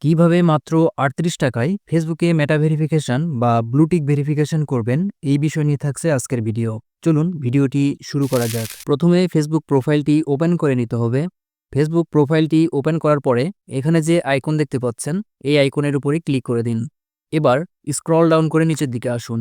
কিভাবে মাত্র ৩৮ টাকায় ফেসবুকে মেটা ভেরিফিকেশন বা ব্লুটিক ভেরিফিকেশন করবেন এই বিষয় নিয়ে থাকছে আজকের ভিডিও। চলুন ভিডিওটি শুরু করা যাক। প্রথমে ফেসবুক প্রোফাইলটি ওপেন করে নিতে হবে। ফেসবুক প্রোফাইলটি ওপেন করার পরে এখানে যে আইকন দেখতে পাচ্ছেন এই আইকনের উপরে ক্লিক করে দিন। এবার স্ক্রল ডাউন করে নিচের দিকে আসুন।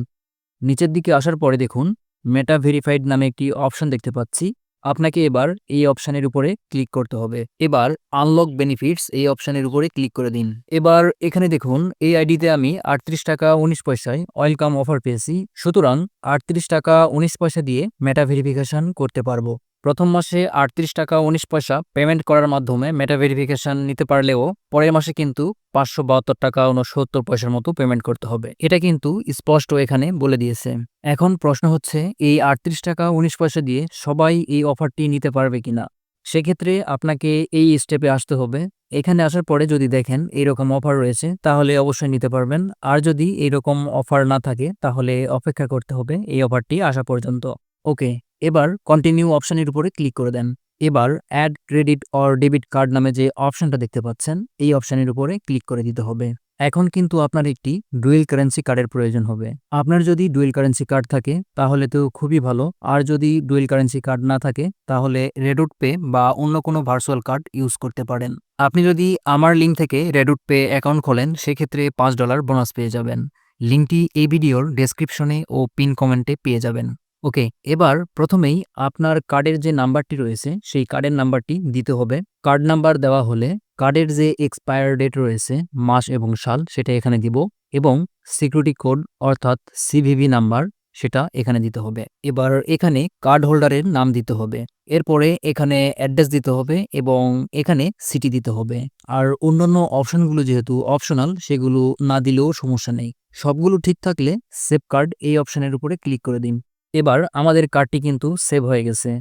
নিচের দিকে আসার পরে দেখুন মেটা ভেরিফাইড নামে একটি অপশন দেখতে পাচ্ছি। আপনাকে এবার এই অপশানের উপরে ক্লিক করতে হবে। এবার আনলক বেনিফিটস এই অপশানের উপরে ক্লিক করে দিন। এবার এখানে দেখুন এই আইডিতে আমি ৩৮ টাকা ১৯ পয়সায় ওয়েলকাম অফার পেয়েছি। সুতরাং ৩৮ টাকা ১৯ পয়সা দিয়ে মেটা ভেরিফিকেশন করতে পারবো। প্রথম মাসে ৩৮ টাকা ১৯ পয়সা পেমেন্ট করার মাধ্যমে মেটা ভেরিফিকেশন নিতে পারলেও পরের মাসে কিন্তু ৫৭২ টাকা ৬৯ পয়সার মতো পেমেন্ট করতে হবে। এটা কিন্তু স্পষ্ট এখানে বলে দিয়েছে। এখন প্রশ্ন হচ্ছে এই ৩৮ টাকা ১৯ পয়সা দিয়ে সবাই এই অফারটি নিতে পারবে কিনা? সেক্ষেত্রে আপনাকে এই স্টেপে আসতে হবে। এখানে আসার পরে যদি দেখেন এইরকম অফার রয়েছে তাহলে অবশ্যই নিতে পারবেন। আর যদি এইরকম অফার না থাকে তাহলে অপেক্ষা করতে হবে এই অফারটি আসা পর্যন্ত। ওকে, এবার কন্টিনিউ অপশনের উপরে ক্লিক করে দেন। এবার add credit or debit card নামে যে অপশনটা দেখতে পাচ্ছেন এই অপশনের উপরে ক্লিক করে দিতে হবে। এখন কিন্তু আপনার একটি ডুয়েল কারেন্সি কার্ডের প্রয়োজন হবে। আপনার যদি ডুয়েল কারেন্সি কার্ড থাকে তাহলে তো খুবই ভালো। আর যদি ডুয়েল কারেন্সি কার্ড না থাকে তাহলে রেডুট পে বা অন্য কোনো ভার্চুয়াল কার্ড ইউজ করতে পারেন। আপনি যদি আমার লিঙ্ক থেকে রেডুট পে অ্যাকাউন্ট খোলেন সেক্ষেত্রে $5 বোনাস পেয়ে যাবেন। লিঙ্কটি এই ভিডিওর ডেসক্রিপশনে ও পিন কমেন্টে পেয়ে যাবেন। ওকে, এবার প্রথমেই আপনার কার্ডের যে নাম্বারটি রয়েছে সেই কার্ডের নাম্বারটি দিতে হবে। কার্ড নাম্বার দেওয়া হলে কার্ডের যে এক্সপায়ার ডেট রয়েছে মাস এবং সাল সেটা এখানে দিব এবং সিকিউরিটি কোড অর্থাৎ সিভিভি নাম্বার সেটা এখানে দিতে হবে। এবার এখানে কার্ড হোল্ডারের নাম দিতে হবে। এরপরে এখানে অ্যাড্রেস দিতে হবে এবং এখানে সিটি দিতে হবে। আর অন্যান্য অপশনগুলো যেহেতু অপশনাল সেগুলো না দিলেও সমস্যা নেই। সবগুলো ঠিক থাকলে সেভ কার্ড এই অপশনের উপরে ক্লিক করে দিন। এবার আমাদের কার্ডটি কিন্তু সেভ হয়ে গেছে।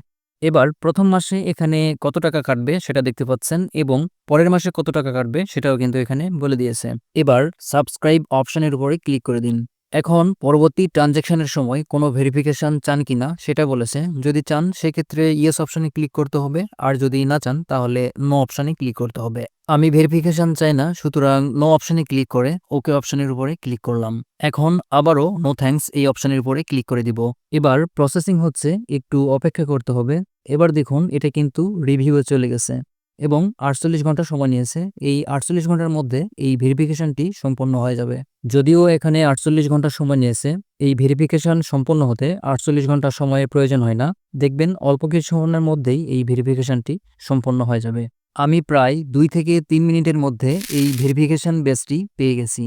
এবার প্রথম মাসে এখানে কত টাকা কাটবে সেটা দেখতে পাচ্ছেন এবং পরের মাসে কত টাকা কাটবে সেটাও কিন্তু এখানে বলে দিয়েছে। এবার সাবস্ক্রাইব অপশনের উপরে ক্লিক করে দিন। এখন পরবর্তী ট্রানজ্যাকশনের সময় কোনো ভেরিফিকেশন চান কিনা সেটা বলেছে। যদি চান সেক্ষেত্রে ইয়েস অপশনে ক্লিক করতে হবে, আর যদি না চান তাহলে নো অপশনে ক্লিক করতে হবে। আমি ভেরিফিকেশন চাই না, সুতরাং নো অপশনে ক্লিক করে ওকে অপশনের উপরে ক্লিক করলাম। এখন আবারও নো থ্যাঙ্কস এই অপশনের উপরে ক্লিক করে দিব। এবার প্রসেসিং হচ্ছে, একটু অপেক্ষা করতে হবে। এবার দেখুন এটা কিন্তু রিভিউয়ে চলে গেছে এবং ৪৮ ঘন্টা সময় নিয়েছে। এই ৪৮ ঘন্টার মধ্যে এই ভেরিফিকেশনটি সম্পন্ন হয়ে যাবে। যদিও এখানে ৪৮ ঘন্টা সময় নিয়েছে, এই ভেরিফিকেশন সম্পন্ন হতে ৪৮ ঘন্টা সময়ের প্রয়োজন হয় না। দেখবেন অল্প কিছু সময়ের মধ্যেই এই ভেরিফিকেশনটি সম্পন্ন হয়ে যাবে। আমি প্রায় ২ থেকে ৩ মিনিটের মধ্যে এই ভেরিফিকেশন বেসটি পেয়ে গেছি।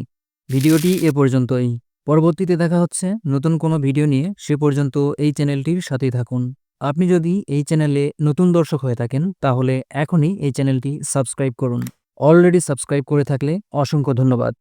ভিডিওটি এ পর্যন্তই। পরবর্তীতে দেখা হচ্ছে নতুন কোনো ভিডিও নিয়ে। সে পর্যন্ত এই চ্যানেলটির সাথেই থাকুন। আপনি যদি এই চ্যানেলে নতুন দর্শক হয়ে থাকেন তাহলে এখনই এই চ্যানেলটি সাবস্ক্রাইব করুন। অলরেডি সাবস্ক্রাইব করে থাকলে অসংখ্য ধন্যবাদ।